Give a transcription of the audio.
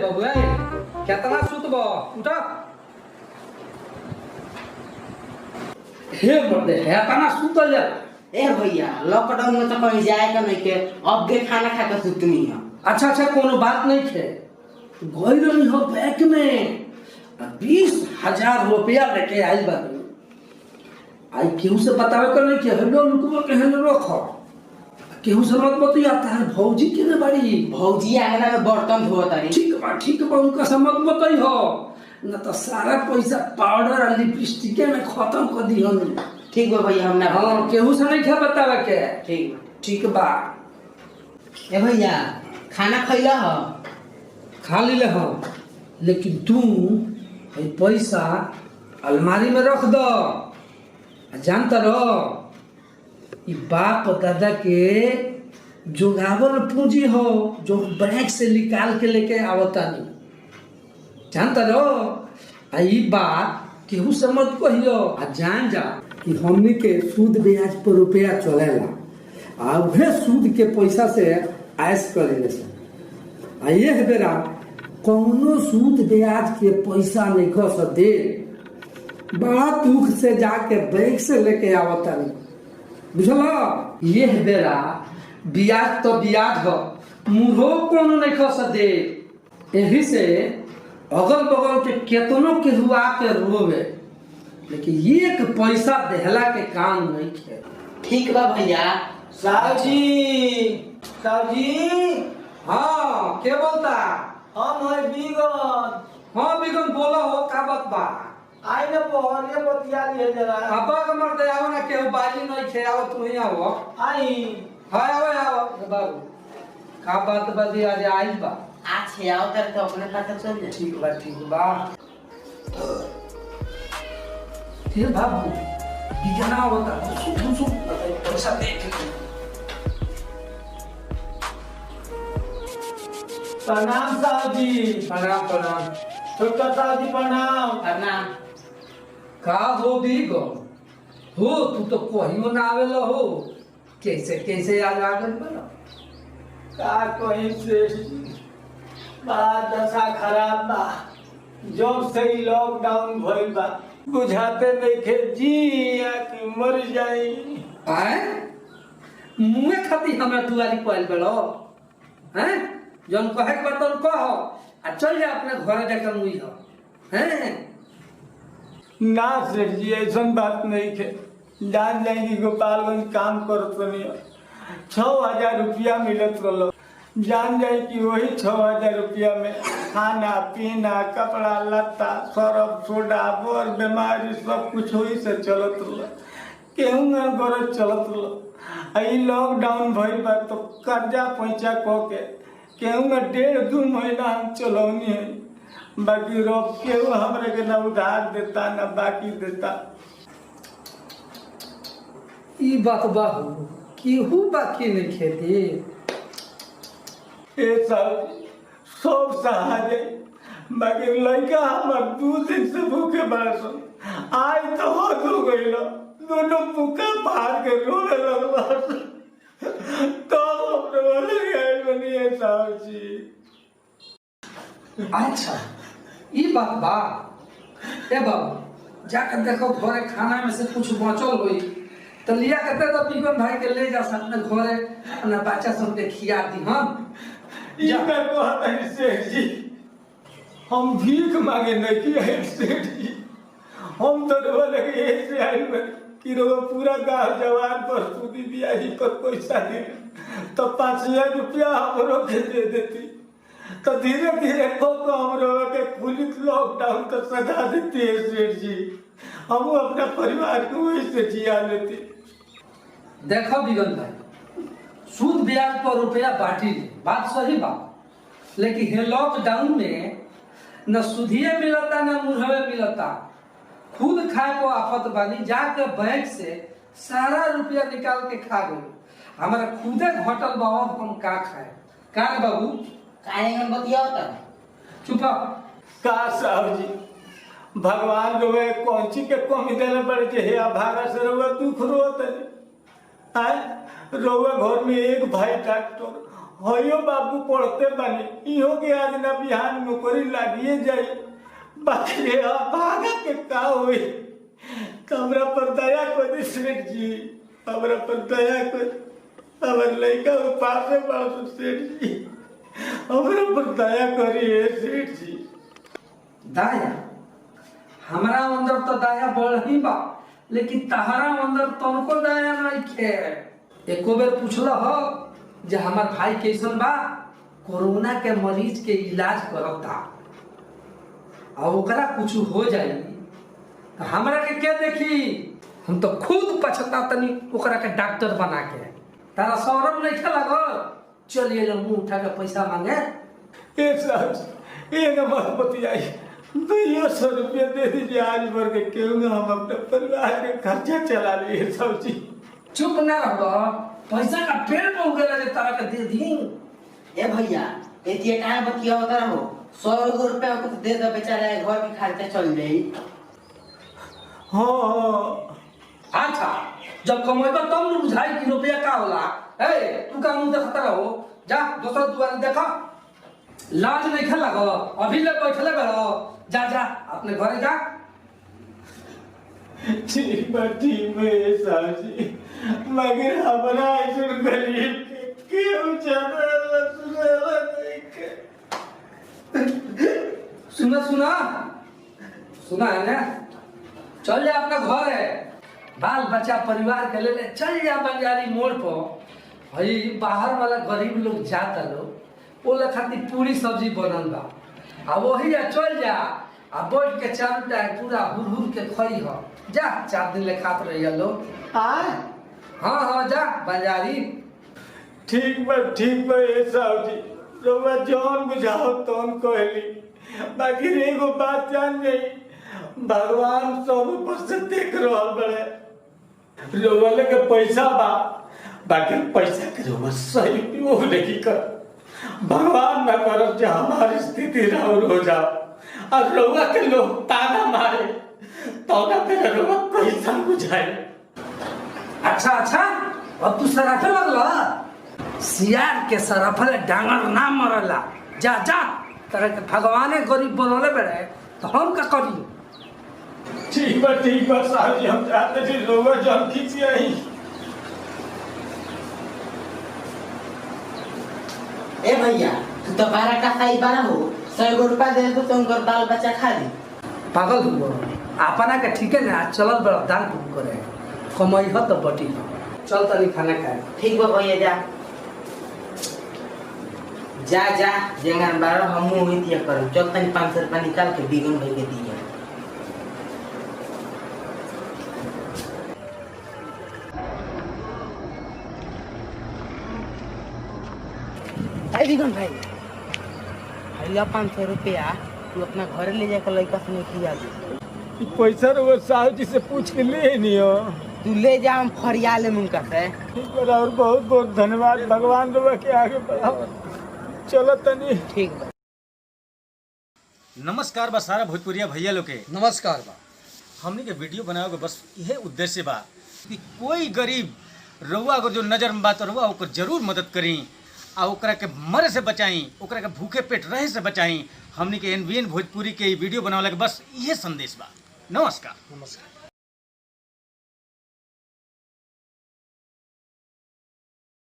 बाबू केतना सुतब उठ हे बड़े हेतना सुतल जा। ए भैया लॉकडाउन में तो कहीं जाए का नहीं के अब के खाना खा के सुतनी है। अच्छा अच्छा कोनो बात नहीं थे गई रही हो बैंक में 20,000 रुपया लेके आई बात आई केहू से बतावे कर नहीं के हेलो लुकवा के हेलो रखो केहू से मत बतिया तार भौजी के ने बड़ी भौजी आंगना में बर्तन धोत रही। ठीक बा उनका से मत बताई हो न तो सारा पैसा पाउडर और लिपस्टिक में खत्म कर दी हम। ठीक बा भैया हमने हां केहू से नहीं खा बतावे के। ठीक बा। ए भैया खाना खइला हो? खा ले हो लेकिन तू ये पैसा अलमारी में रख दो। जानता रहो ये बाप दादा के जोगावल पूंजी हो जो बैंक से निकाल के लेके आवता नहीं। जानता रहो ये बात केहू से मत कहियो। जान जा कि हमनी के सूद ब्याज पर रुपया चलेला आ उहे सूद के पैसा से ऐश करेले से ये है बेरा कौनो सूद ब्याज के पैसा नहीं खस दे बड़ा दुख से जाके बैंक से लेके आवता नहीं बुझल। ये है बेरा ब्याज तो ब्याज हो मुहो कोनो नहीं खस दे यही से अगल बगल के केतनों के हुआ के रोवे लेकिन एक पैसा देहला के काम नहीं खे। ठीक बा भैया। साहब जी हाँ क्या बोलता हम है बीगन। हाँ बिगन बोला हो का बात बा आई न पहले बतिया लिए जरा। अब मर दे आओ ना केहू बाजी नहीं खे आओ तू ही आओ। आई हां आओ बाबू का बात बदी आज आई बा अच्छे आओ तर तो अपने पता चल जाए। ठीक बा ये बाबू बिगना होता सुसु पैसा देख प्रणाम साहब जी। प्रणाम छोटा साहब जी प्रणाम। का हो बिगो हो तू तो कहियो ना आवेला हो कैसे आज आ गइल बा का कहीं से बड़ा दशा खराब बा। जब से ही लॉकडाउन भइल बा बुझाते नहीं खे जी या कि मर जाई। आए मुए खाती हमरा दुआरी कोइल बेलो हैं जन कहे के बतन कह आ चल जा अपने घरे जाकर मुई हो हैं। ना सेठ जी ऐसा बात नहीं थे। जान जाएंगी गोपालगंज काम करत नहीं 6,000 रुपया मिलत रहो। जान जाए कि वही 6,000 रुपया में खाना पीना कपड़ा लत्ता सरफ सोडा बर बीमारी सब कुछ वही से चलत रहो। केहू ना गरज चलत रहो। आई लॉकडाउन भइल बा तो कर्जा पैसा कह के केहू ना 1.5-2 महीना हम चलौनी है बाकी रोक केहू हमरे के ना उधार देता ना बाकी देता। ई बात बाहू केहू बाकी नहीं खेती ए सब सहारे बाकी लड़का हमार 2 दिन से भूखे बरसन आज तो हद हो गई दोनों भूखा पार के रोने लगल तो बनिए साहब जी। अच्छा ई बात बा ए बाबू जाकर देखो घरे खाना में से कुछ बचल होई तो लिया करते तो बिगन भाई के ले जा अपने घरे अपना बच्चा सब के खिया दी हम। सेठ जी हम भीख मांगे नहीं कि सेठ जी हम तो लगे ऐसे आई कि पूरा गाँव जवान पर सूदी ब्याही पर पैसा दे तो 5,000 रुपया हमरो के दे देती तो धीरे धीरे हमरो के पुलिस लॉकडाउन तो सजा देती है सेठ जी। हम अपना परिवार को वही से जिया लेती। देखो बिगन भाई सूद ब्याज पर रुपया बांटी बात सही बात लेकिन लॉकडाउन में न सुधिए मिलता न मुरहवे मिलता खुद खाए को आफत बानी जाके बैंक से सारा रुपया निकाल के खा गई हमारा खुदे घटल बाबा हम का खाए का रे बाबू काहे में बतिया होता चुप का साहब जी भगवान रोवे कौन सी के कमी देने पड़े हे भागा से रोवे दुख रोते आए रउआ घर में एक भाई डॉक्टर हयो बाबू पढ़ते बने इहो के आज ना बिहान नौकरी लागिए जाई बाकी रे भागा के का होई हमरा पर दया कर दे सेठ जी हमरा पर दया कर हमर लड़का के पासे बासु सेठ जी हमरा पर दया करिए सेठ जी। दाया हमारा अंदर तो दाया बढ़ी बा लेकिन तहरा अंदर तनको दाया नहीं खे। एको बेर पूछल हो जे हमार भाई कैसन बा कोरोना के मरीज के इलाज करता और ओकरा कुछ हो जाई तो हमरा के क्या देखी हम तो खुद पछतातनी ओकरा के डॉक्टर बना के तारा सौरभ नहीं खे लगल चलिए लो मुंह उठा के पैसा मांगे ए साहब ये नंबर बतियाई 200 रुपया दे दीजिए आज भर के क्यों हम अपने परिवार के खर्चा चला लिए सब जी। चुप ना रहो पैसा का पेड़ में उगेला जे तारा के दे दी। ए भैया एतिए काहे बतिया होता रहो 100 रुपया को दे दो बेचारा घर के खर्चा चल जाई। हाँ अच्छा जब कमेगा तब न बुझाई कि रुपया का होला। ए तू का मुंह देखता रहो जा दोसर दुआर देखा लाज नहीं खेला लगो अभी ले बैठले रहो जा जा अपने घरे जा। ठीक है साहब जी मगर हमारा ऐसे गरीब के क्यों जाना सुना सुना सुना है ना चल जा अपना घर है बाल बच्चा परिवार के ले चल जा बंजारी मोड़ पर भाई बाहर वाला गरीब लोग जाता लोग ओला खातिर पूरी सब्जी बनल बा आ वही जा चल जा आ बैठ के चारू टाइम पूरा हुर के खई हो जा 4 दिन ले खात रहिया लोग। हाँ हाँ जा बंजारी। ठीक बा ए साहब जी रउआ जौन बुझाओ तौन कहली बाकी एगो बात जान गई भगवान सब ऊपर से देख रहल बड़े रउआ लेके पैसा बा बाकी पैसा के रउआ सही उपयोग नहीं कर भगवान न करब जो हमारी स्थिति राउर हो जाओ और रउआ के लोग ताना मारे तो ना फिर रउआ कैसा बुझाए। अच्छा अच्छा अब तू सराफे लगला सियार के सराफे डांगर ना मरला जा जा तरह के भगवाने गरीब बनले बड़े तो हम का करी। ठीक बा साहब जी हम चाहते थे रउआ जौन खींचिए ए भैया तू तो 12 का खाई 12 हो 100 रुपया दे दो तुम घर बाल बच्चा खा ली। पागल हुआ अपना के ठीक है ना चलल बड़ा दान पुण्य करे कमाई हो तो बटी चल तनी खाना खाए। ठीक बा भैया जा जा जेंगान बारो हम हुई दिया करो चल तनी 500 रुपया निकाल के बिगन भाई के दिया। बिगन भाई भैया 500 रुपया तू अपना घर ले जाकर लड़का से खिया दे। पैसा रउआ साहब जी से पूछ के ले नहीं हो तू ले जा हम फरिया ले मुनका से। ठीक है और बहुत बहुत धन्यवाद भगवान रउआ के आगे बढ़ाओ चलो तनी। ठीक बा। नमस्कार बा सारा भोजपुरिया भैया लोग के नमस्कार बा। हमने के वीडियो बनाओ के बस यह उद्देश्य बा कि कोई गरीब रउआ अगर जो नजर में बात रउआ ओकर जरूर मदद करी आ ओकरा के मरे से बचाई ओकरा के भूखे पेट रहे से बचाई। हमने के NBN भोजपुरी के वीडियो बनावला के बस यह संदेश बा। नमस्कार।